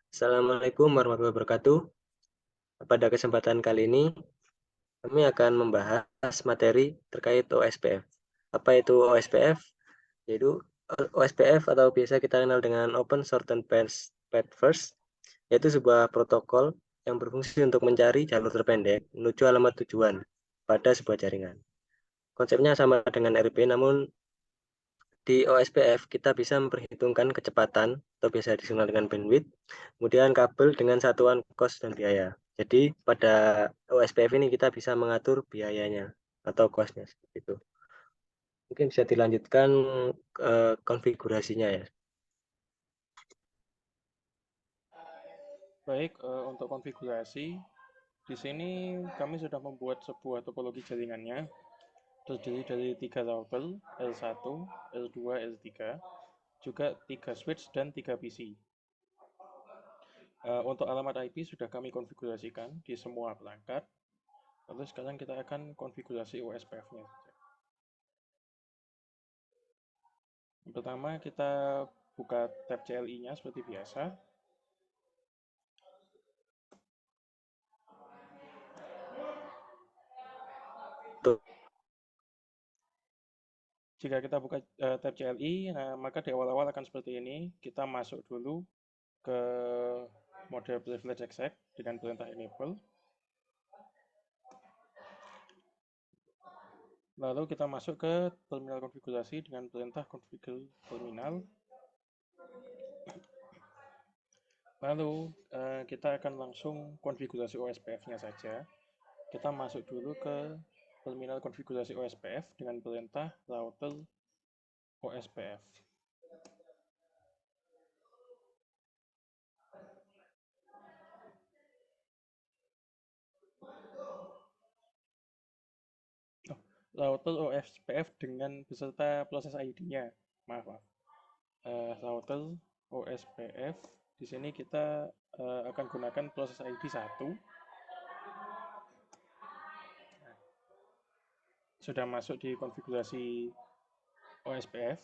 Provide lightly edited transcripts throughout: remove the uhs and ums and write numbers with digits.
Assalamualaikum warahmatullahi wabarakatuh. Pada kesempatan kali ini, kami akan membahas materi terkait OSPF. Apa itu OSPF? Yaitu OSPF atau biasa kita kenal dengan Open Shortened Path First, yaitu sebuah protokol yang berfungsi untuk mencari jalur terpendek menuju alamat tujuan pada sebuah jaringan. Konsepnya sama dengan RP, namun di OSPF kita bisa memperhitungkan kecepatan atau biasa dikenal dengan bandwidth, kemudian kabel dengan satuan cost dan biaya. Jadi pada OSPF ini kita bisa mengatur biayanya atau cost-nya seperti itu. Mungkin bisa dilanjutkan konfigurasinya ya. Baik, untuk konfigurasi, di sini kami sudah membuat sebuah topologi jaringannya terdiri dari 3 router, L1, L2, L3, juga 3 switch dan 3 PC. Untuk alamat IP sudah kami konfigurasikan di semua perangkat. Lalu sekarang kita akan konfigurasi OSPF-nya. Yang pertama kita buka tab CLI-nya seperti biasa. Tuh. Jika kita buka tab CLI, maka di awal-awal akan seperti ini. Kita masuk dulu ke mode privilege exec dengan perintah enable. Lalu kita masuk ke terminal konfigurasi dengan perintah configure terminal. Lalu kita akan langsung konfigurasi OSPF-nya saja. Kita masuk dulu ke terminal konfigurasi OSPF dengan perintah router OSPF. Router OSPF dengan beserta proses ID-nya. Maaf. Router OSPF. Di sini kita akan gunakan proses ID 1. Sudah masuk di konfigurasi OSPF.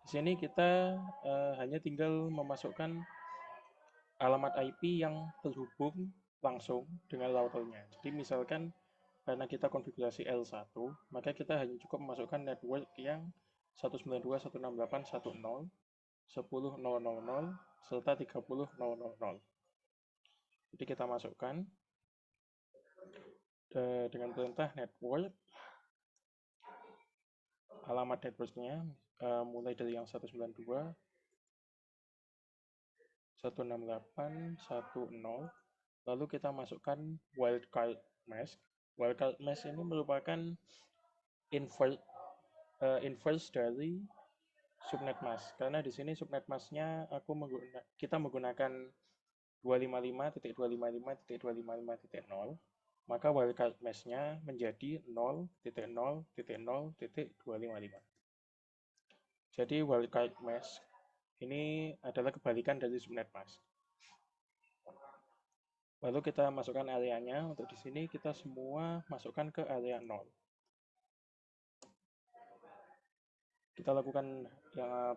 Di sini kita hanya tinggal memasukkan alamat IP yang terhubung langsung dengan routernya. Jadi misalkan karena kita konfigurasi L1, maka kita hanya cukup memasukkan network yang 192.168.1.0, 10.0.0.0, serta 30.0.0.0. Jadi kita masukkan dengan perintah network, alamat networknya mulai dari yang 192, 168.1.0, lalu kita masukkan wildcard mask. Wildcard mask ini merupakan inverse dari subnet mask, karena di sini subnet masknya kita menggunakan 255.255.255.0, maka wildcard masknya menjadi 0.0.0.255. Jadi wildcard mask ini adalah kebalikan dari subnet mask. Lalu kita masukkan areanya. Untuk di sini kita semua masukkan ke area 0. Kita lakukan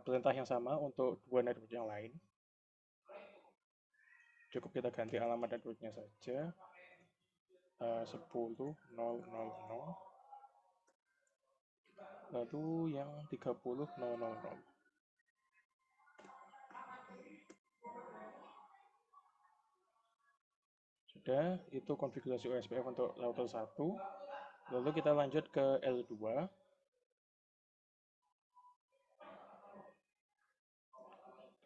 perintah yang sama untuk dua network yang lain. Cukup kita ganti alamat networknya saja. 10.0.0.0. Lalu yang 30.0.0.0. Sudah, itu konfigurasi OSPF untuk router 1. Lalu kita lanjut ke L2.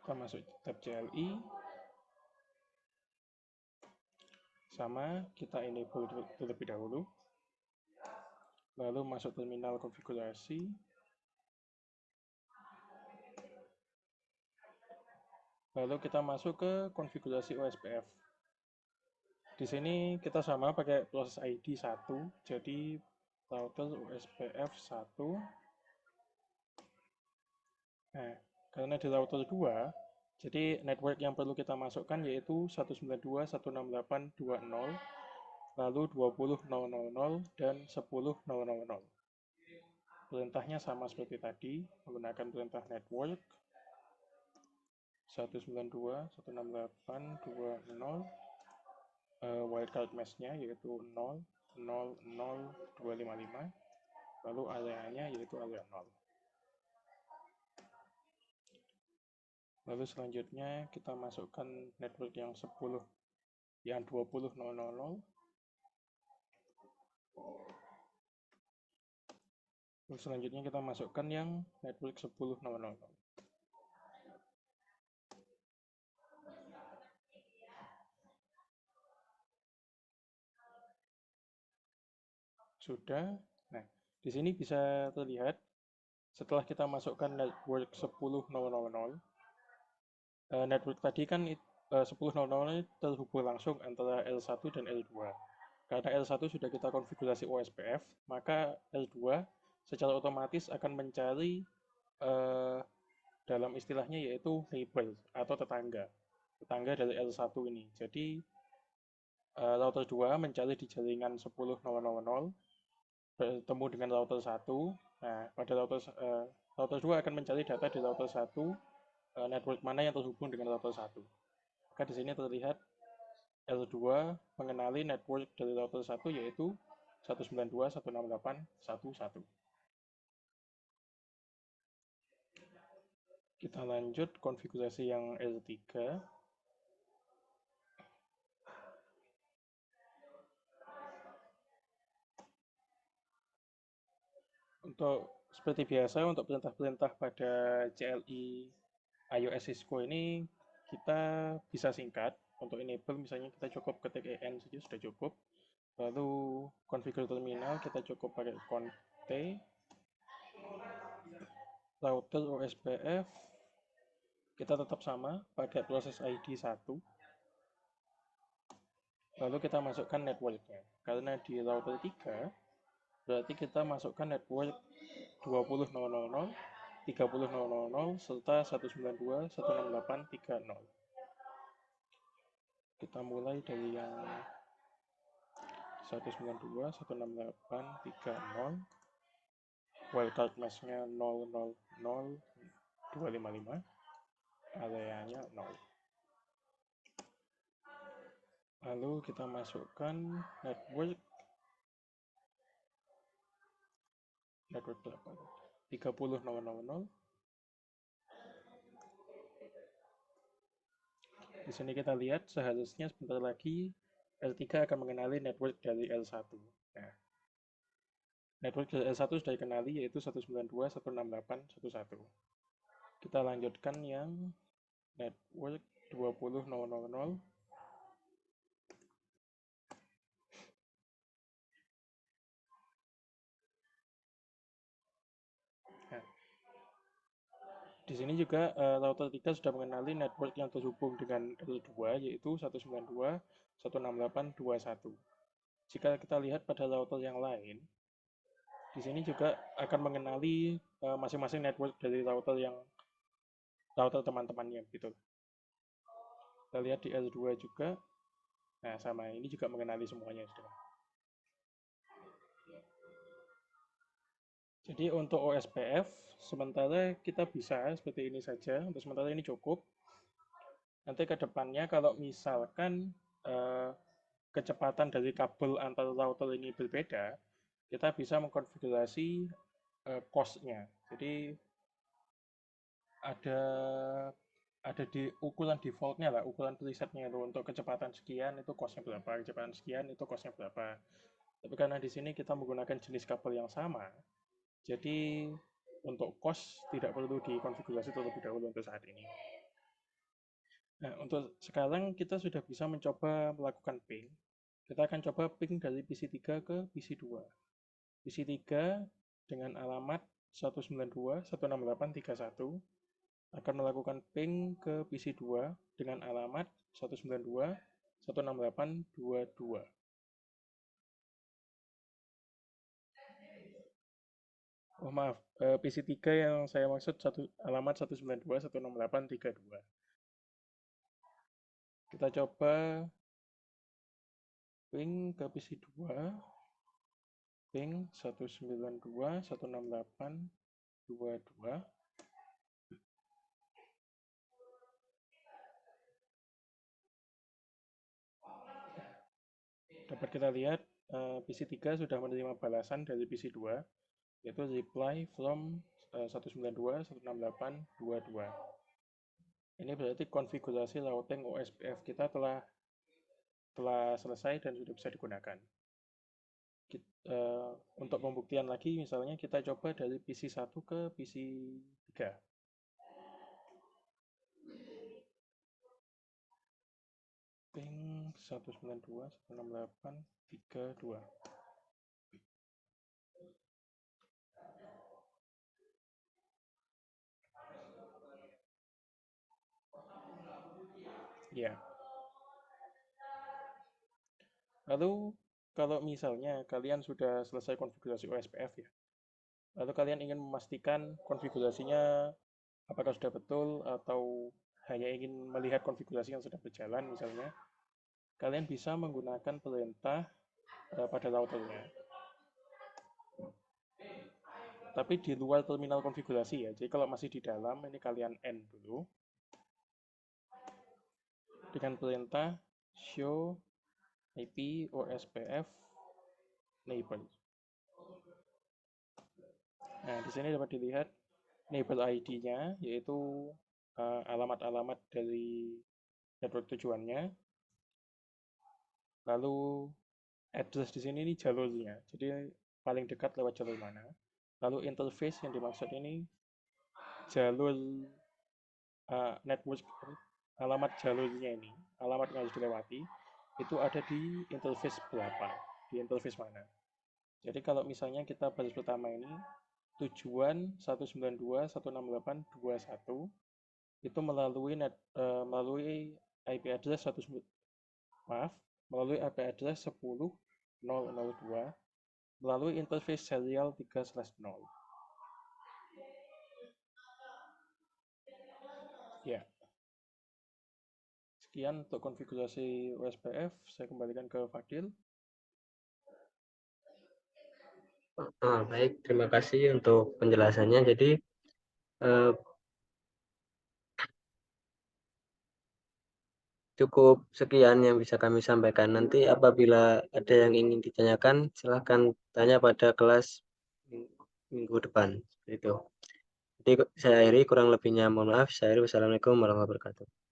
Kita masuk tab CLI. Sama, kita enable terlebih dahulu. Lalu masuk terminal konfigurasi. Lalu kita masuk ke konfigurasi OSPF. Di sini kita sama pakai proses ID 1, jadi router OSPF 1. Nah, karena di router 2, jadi network yang perlu kita masukkan yaitu 192.168.2.0, lalu 20.0.0.0 dan 10.0.0.0. Perintahnya sama seperti tadi, menggunakan perintah network 192.168.2.0, wildcard mesh-nya yaitu 0.0.0.255, lalu areanya yaitu area 0. Lalu selanjutnya kita masukkan network yang 20.000. Lalu selanjutnya kita masukkan yang network 10.000. Sudah. Nah, di sini bisa terlihat setelah kita masukkan network 10.000, network tadi kan 10.000 terhubung langsung antara L1 dan L2. Karena L1 sudah kita konfigurasi OSPF, maka L2 secara otomatis akan mencari dalam istilahnya yaitu neighbor atau tetangga dari L1 ini. Jadi router 2 mencari di jaringan 10.000 bertemu dengan router 1. Nah, pada router 2 akan mencari data di router 1, network mana yang terhubung dengan router 1. Maka di sini terlihat L2 mengenali network dari router 1 yaitu 192.168.1.1. Kita lanjut konfigurasi yang L3. Untuk seperti biasa, untuk perintah-perintah pada CLI iOS Cisco ini kita bisa singkat. Untuk enable misalnya kita cukup ketik en saja sudah cukup. Lalu configure terminal kita cukup pakai conf t, router OSPF kita tetap sama pakai proses ID 1. Lalu kita masukkan networknya. Karena di router 3 berarti kita masukkan network 20.000, 30.000, serta 192.168.3.0. Kita mulai dari yang 192.168.3.0, wildcard mesh-nya 0.0.0.255, areanya 0. Lalu kita masukkan network berapa? 30.000. Di sini kita lihat seharusnya sebentar lagi L3 akan mengenali network dari L1. Nah, network dari L1 sudah dikenali yaitu 192.168.1.1. Kita lanjutkan yang network 20.000. Nah, di sini juga router 3 sudah mengenali network yang terhubung dengan L2 yaitu 192.168.2.1. Jika kita lihat pada router yang lain, di sini juga akan mengenali masing-masing network dari router teman-temannya gitu. Kita lihat di L2 juga. Nah, sama ini juga mengenali semuanya sudah. Jadi untuk OSPF sementara kita bisa seperti ini saja. Untuk sementara ini cukup. Nanti ke depannya kalau misalkan kecepatan dari kabel antar router ini berbeda, kita bisa mengkonfigurasi cost-nya. Jadi ada di ukuran defaultnya lah, ukuran presetnya itu untuk kecepatan sekian itu cost-nya berapa, kecepatan sekian itu cost-nya berapa. Tapi karena di sini kita menggunakan jenis kabel yang sama, jadi untuk cost tidak perlu dikonfigurasi terlebih dahulu untuk saat ini. Nah, untuk sekarang kita sudah bisa mencoba melakukan ping. Kita akan coba ping dari PC3 ke PC2. PC3 dengan alamat 192.168.3.1 akan melakukan ping ke PC2 dengan alamat 192.168.2.2. Oh maaf, PC3 yang saya maksud alamat 192.168.3.2. Kita coba ping ke PC2, ping 192.168.2.2. dapat kita lihat PC 3 sudah menerima balasan dari PC 2, yaitu reply from 192.168.22. Ini berarti konfigurasi routing OSPF kita telah selesai dan sudah bisa digunakan. Untuk pembuktian lagi, misalnya kita coba dari PC 1 ke PC 3. Ping 192.168.32. Ya. Lalu kalau misalnya kalian sudah selesai konfigurasi OSPF ya, lalu kalian ingin memastikan konfigurasinya apakah sudah betul atau hanya ingin melihat konfigurasi yang sudah berjalan misalnya, kalian bisa menggunakan perintah pada routernya. Tapi di luar terminal konfigurasi ya. Jadi kalau masih di dalam, ini kalian end dulu. Dengan perintah show IP OSPF neighbor. Nah, di sini dapat dilihat neighbor ID-nya, yaitu alamat-alamat dari network tujuannya. Lalu address di sini ini jalurnya. Jadi paling dekat lewat jalur mana. Lalu interface yang dimaksud ini jalur network, alamat jalurnya ini, alamat yang harus dilewati itu ada di interface berapa, di interface mana. Jadi kalau misalnya kita baris pertama ini tujuan 192.168.21 itu melalui IP address melalui IP address 10.0.0.2 melalui interface serial 3/0. Ya. Sekian untuk konfigurasi OSPF. Saya kembalikan ke Fadil. Baik, terima kasih untuk penjelasannya. Jadi cukup sekian yang bisa kami sampaikan. Nanti apabila ada yang ingin ditanyakan, silahkan tanya pada kelas minggu depan. Itu. Jadi saya akhiri, kurang lebihnya mohon maaf. Saya akhiri. Wassalamualaikum warahmatullahi wabarakatuh.